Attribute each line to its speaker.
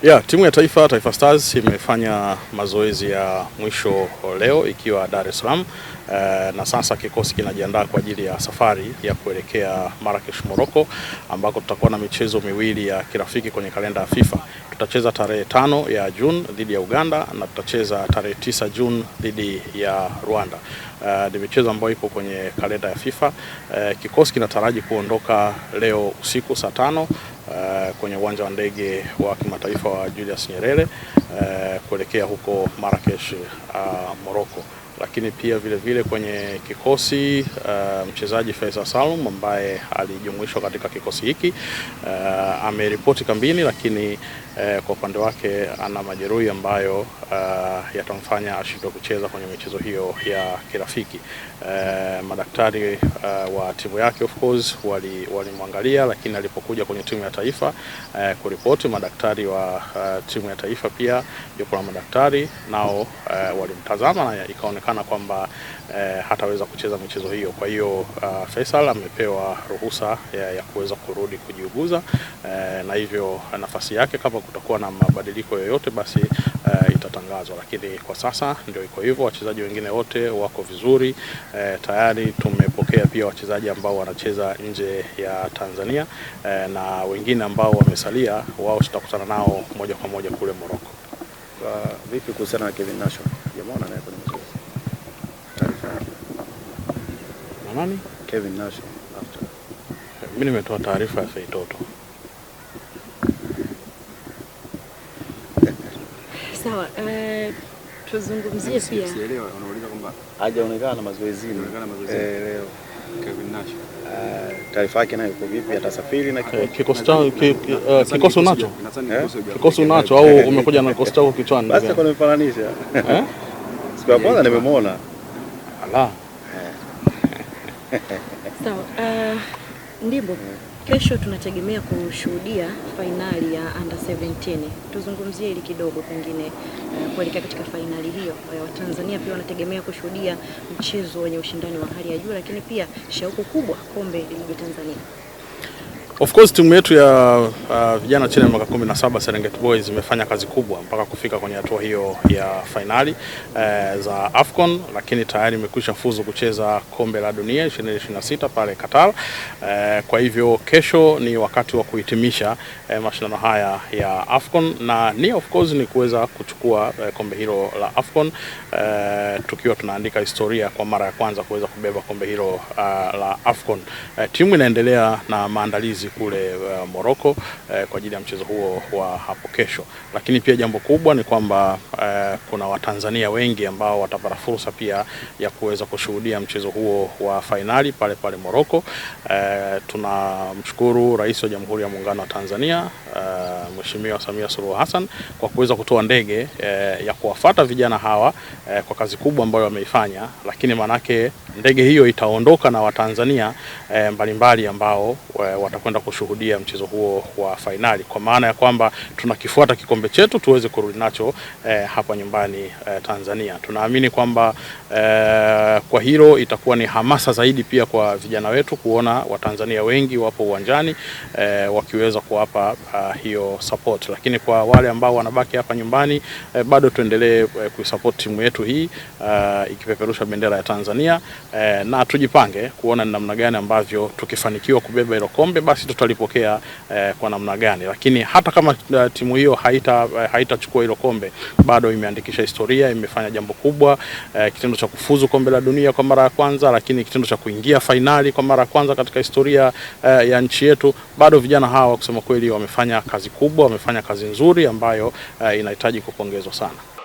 Speaker 1: Timu ya Taifa Stars imefanya mazoezi ya mwisho leo ikiwa Dar es Salaam, na sasa kikosi kinajiandaa kwa ajili ya safari ya kuelekea Marrakesh, Morocco, ambako tutakuwa na michezo miwili ya kirafiki kwenye kalenda ya FIFA. Tutacheza tarehe 5 ya Juni dhidi ya Uganda na tutacheza tarehe 9 Juni dhidi ya Rwanda. Ni michezo ambayo ipo kwenye kalenda ya FIFA. Kikosi kinataraji kuondoka leo usiku saa 5 kwenye uwanja wa ndege wa kimataifa wa Julius Nyerere kuelekea huko Marrakesh, Morocco. Lakini pia vile kwenye kikosi mchezaji Faisal Salum ambaye alijumuishwa katika kikosi hiki ameripoti kambini, lakini kwa upande wake ana majeruhi ambayo yatamfanya ashindwe kucheza kwenye michezo hiyo ya kirafiki. Madaktari wa timu yake of course walimwangalia, lakini alipokuja kwenye timu ya taifa kuripoti, madaktari wa timu ya taifa pia jopo la madaktari nao walimtazama na ikaonekana kwamba hataweza kucheza michezo hiyo. Kwa hiyo Faisal amepewa ruhusa ya kuweza kurudi kujiuguza, na hivyo nafasi yake kama kutakuwa na mabadiliko yoyote basi itatangazwa, lakini kwa sasa ndio iko hivyo. Wachezaji wengine wote wako vizuri. Tayari tumepokea pia wachezaji ambao wanacheza nje ya Tanzania, na wengine ambao wamesalia wao tutakutana nao moja kwa moja kule Morocco.
Speaker 2: Vipi kuhusiana na Kevin Nasho? Jamaa naye kwenye mchezo.
Speaker 1: Nani?
Speaker 2: Kevin Nasho.
Speaker 1: Mimi nimetoa taarifa ya Feitoto.
Speaker 3: Sawa, tuzungumzie pia.
Speaker 2: Sielewa, unauliza kwamba hajaonekana mazoezini. Leo Kevin Nasho. Taarifa yake nayo iko vipi? Atasafiri na
Speaker 1: kikosi unacho? Kikosi unacho au umekuja na kikosi chako kichwani?
Speaker 2: Basi kwa nimefananisha. Siku ya kwanza nimemwona.
Speaker 1: Ala.
Speaker 3: Sawa, Ndimbo, kesho tunategemea kushuhudia fainali ya Under 17. Tuzungumzie hili kidogo pengine kuelekea katika fainali hiyo. Watanzania pia wanategemea kushuhudia mchezo wenye ushindani wa hali ya juu, lakini pia shauku kubwa kombe la Tanzania.
Speaker 1: Of course timu yetu ya vijana chini ya miaka 17 Serengeti Boys imefanya kazi kubwa mpaka kufika kwenye hatua hiyo ya fainali za AFCON, lakini tayari imekwisha fuzu kucheza kombe la dunia 2026 pale Qatar. Kwa hivyo kesho ni wakati wa kuhitimisha mashindano haya ya AFCON, na ni of course ni kuweza kuchukua kombe hilo la AFCON, tukiwa tunaandika historia kwa mara ya kwanza kuweza kubeba kombe hilo la AFCON. Timu inaendelea na maandalizi kule Morocco kwa ajili ya mchezo huo wa hapo kesho, lakini pia jambo kubwa ni kwamba kuna Watanzania wengi ambao watapata fursa pia ya kuweza kushuhudia mchezo huo wa fainali pale Morocco. Tunamshukuru Rais wa Jamhuri ya Muungano wa Tanzania Mheshimiwa Samia Suluhu Hassan kwa kuweza kutoa ndege ya kuwafuata vijana hawa kwa kazi kubwa ambayo wameifanya, lakini manake ndege hiyo itaondoka na Watanzania mbalimbali ambao watakwenda kushuhudia mchezo huo wa fainali, kwa maana ya kwamba tunakifuata kikombe chetu tuweze kurudi nacho hapa nyumbani Tanzania. Tunaamini kwamba kwa hilo itakuwa ni hamasa zaidi pia kwa vijana wetu kuona Watanzania wengi wapo uwanjani wakiweza kuwapa hiyo support, lakini kwa wale ambao wanabaki hapa nyumbani bado tuendelee kuisupport timu yetu hii ikipeperusha bendera ya Tanzania, na tujipange kuona namna gani ambavyo tukifanikiwa kubeba hilo kombe basi tutalipokea kwa namna gani. Lakini hata kama timu hiyo haitachukua hilo kombe, bado imeandikisha historia, imefanya jambo kubwa, kitendo cha kufuzu kombe la dunia kwa mara ya kwanza, lakini kitendo cha kuingia fainali kwa mara ya kwanza katika historia ya nchi yetu. Bado vijana hawa kusema kweli wamefanya kazi kubwa, wamefanya kazi nzuri ambayo inahitaji kupongezwa sana.